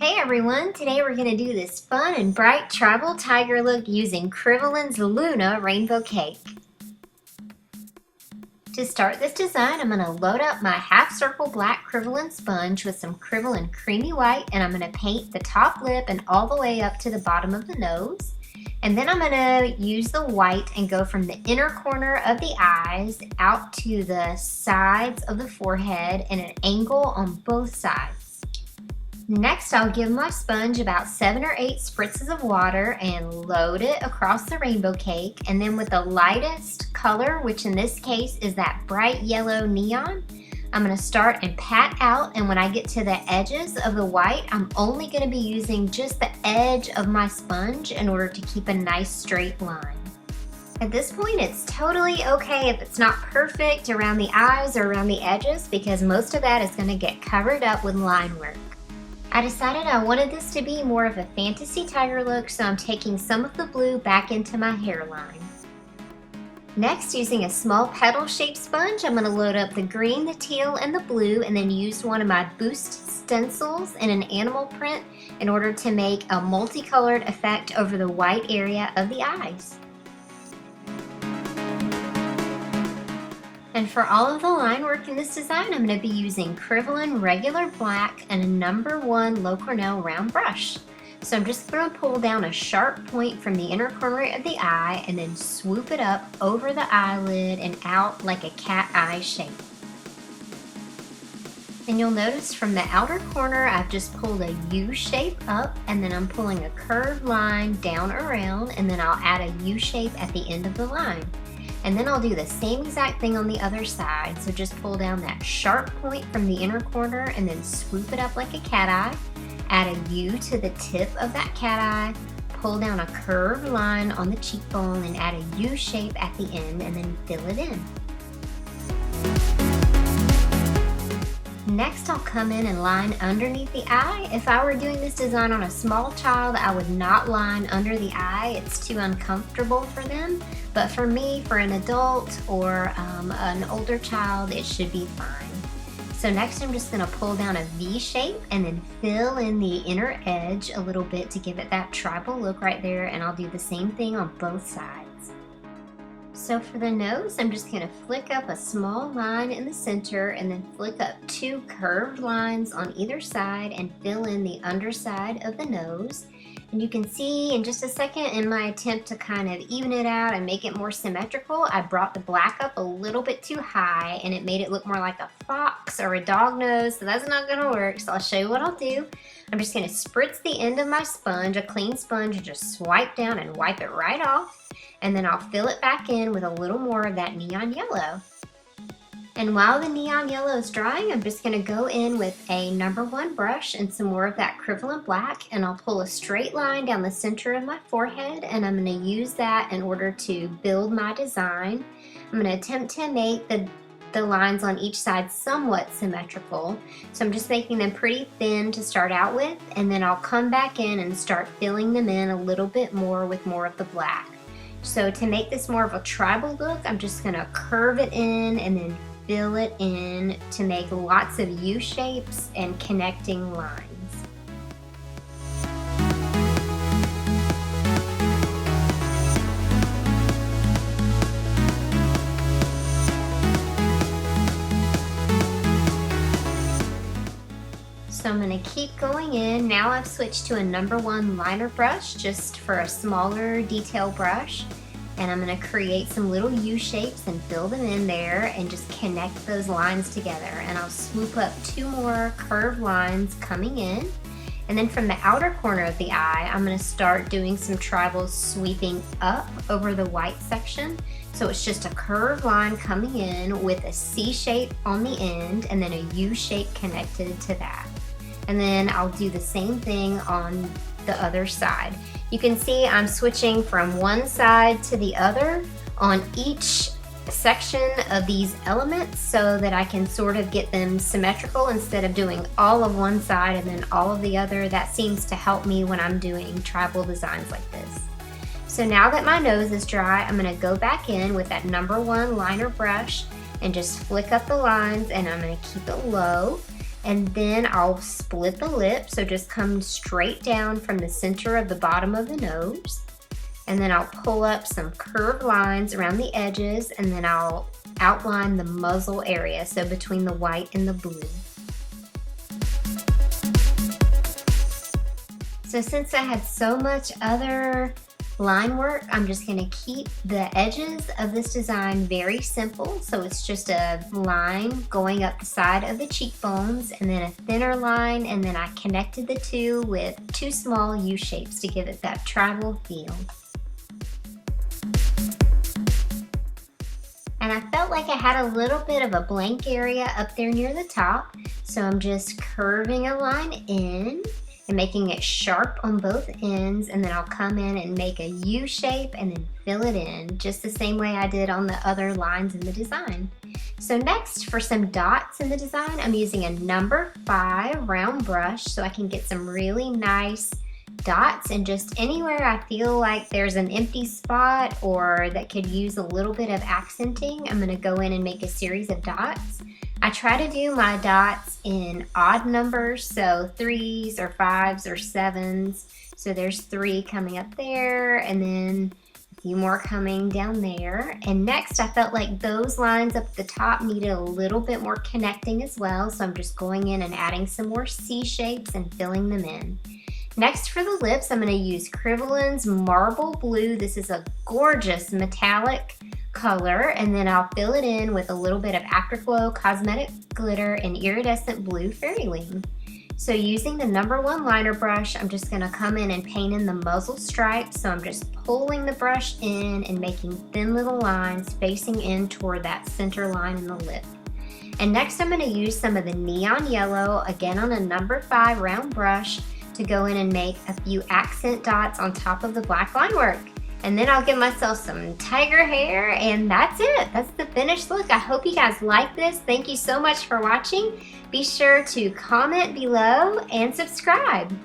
Hey everyone, today we're going to do this fun and bright tribal tiger look using Crivolin's Luna Rainbow Cake. To start this design, I'm going to load up my half circle black Crivolin sponge with some Crivolin Creamy White, and I'm going to paint the top lip and all the way up to the bottom of the nose. And then I'm going to use the white and go from the inner corner of the eyes out to the sides of the forehead in an angle on both sides. Next, I'll give my sponge about 7 or 8 spritzes of water and load it across the rainbow cake. And then with the lightest color, which in this case is that bright yellow neon, I'm going to start and pat out. And when I get to the edges of the white, I'm only going to be using just the edge of my sponge in order to keep a nice straight line. At this point, it's totally okay if it's not perfect around the eyes or around the edges, because most of that is going to get covered up with line work. I decided I wanted this to be more of a fantasy tiger look, so I'm taking some of the blue back into my hairline. Next, using a small petal-shaped sponge, I'm going to load up the green, the teal, and the blue, and then use one of my boost stencils in an animal print in order to make a multicolored effect over the white area of the eyes. And for all of the line work in this design, I'm going to be using Crivolin Regular Black and a No. 1 Low Cornell round brush. So I'm just going to pull down a sharp point from the inner corner of the eye and then swoop it up over the eyelid and out like a cat eye shape. And you'll notice from the outer corner, I've just pulled a U shape up, and then I'm pulling a curved line down around, and then I'll add a U shape at the end of the line. And then I'll do the same exact thing on the other side. So just pull down that sharp point from the inner corner and then swoop it up like a cat eye. Add a U to the tip of that cat eye. Pull down a curved line on the cheekbone and add a U shape at the end, and then fill it in. Next, I'll come in and line underneath the eye. If I were doing this design on a small child, I would not line under the eye. It's too uncomfortable for them. But for me, for an adult or an older child, it should be fine. So next, I'm just going to pull down a V shape and then fill in the inner edge a little bit to give it that tribal look right there. And I'll do the same thing on both sides. So for the nose, I'm just going to flick up a small line in the center and then flick up 2 curved lines on either side and fill in the underside of the nose. And you can see in just a second, in my attempt to kind of even it out and make it more symmetrical, I brought the black up a little bit too high and it made it look more like a fox or a dog nose, so that's not going to work. So I'll show you what I'll do. I'm just going to spritz the end of my sponge, a clean sponge, and just swipe down and wipe it right off. And then I'll fill it back in with a little more of that neon yellow. And while the neon yellow is drying, I'm just going to go in with a No. 1 brush and some more of that Crivolin Black, and I'll pull a straight line down the center of my forehead, and I'm going to use that in order to build my design. I'm going to attempt to make the lines on each side somewhat symmetrical, so I'm just making them pretty thin to start out with, and then I'll come back in and start filling them in a little bit more with more of the black. So to make this more of a tribal look, I'm just going to curve it in and then fill it in to make lots of U shapes and connecting lines. So I'm going to keep going in. Now I've switched to a No. 1 liner brush just for a smaller detail brush. And I'm going to create some little U shapes and fill them in there and just connect those lines together. And I'll swoop up 2 more curved lines coming in. And then from the outer corner of the eye, I'm going to start doing some tribals sweeping up over the white section. So it's just a curved line coming in with a C shape on the end and then a U shape connected to that. And then I'll do the same thing on the other side. You can see I'm switching from one side to the other on each section of these elements so that I can sort of get them symmetrical instead of doing all of one side and then all of the other. That seems to help me when I'm doing tribal designs like this. So now that my nose is dry, I'm going to go back in with that No. 1 liner brush and just flick up the lines, and I'm going to keep it low. And then I'll split the lip, so just come straight down from the center of the bottom of the nose. And then I'll pull up some curved lines around the edges, and then I'll outline the muzzle area, so between the white and the blue. So since I had so much other line work, I'm just gonna keep the edges of this design very simple. So it's just a line going up the side of the cheekbones and then a thinner line, and then I connected the two with two small U shapes to give it that tribal feel. And I felt like I had a little bit of a blank area up there near the top, so I'm just curving a line in and making it sharp on both ends, and then I'll come in and make a U shape and then fill it in just the same way I did on the other lines in the design. So next, for some dots in the design, I'm using a number 5 round brush so I can get some really nice dots, and just anywhere I feel like there's an empty spot or that could use a little bit of accenting, I'm gonna go in and make a series of dots. I try to do my dots in odd numbers, so 3s or 5s or 7s. So there's 3 coming up there, and then a few more coming down there. And next, I felt like those lines up at the top needed a little bit more connecting as well, so I'm just going in and adding some more C shapes and filling them in. Next, for the lips, I'm going to use Crivolin's Marble Blue. This is a gorgeous metallic color, and then I'll fill it in with a little bit of Afterglow Cosmetic Glitter and Iridescent Blue Fairy Wing. So using the number 1 liner brush, I'm just going to come in and paint in the muzzle stripes. So I'm just pulling the brush in and making thin little lines facing in toward that center line in the lip. And next, I'm going to use some of the Neon Yellow, again on a number 5 round brush, to go in and make a few accent dots on top of the black line work. And then I'll give myself some tiger hair, and that's it. That's the finished look. I hope you guys like this. Thank you so much for watching. Be sure to comment below and subscribe.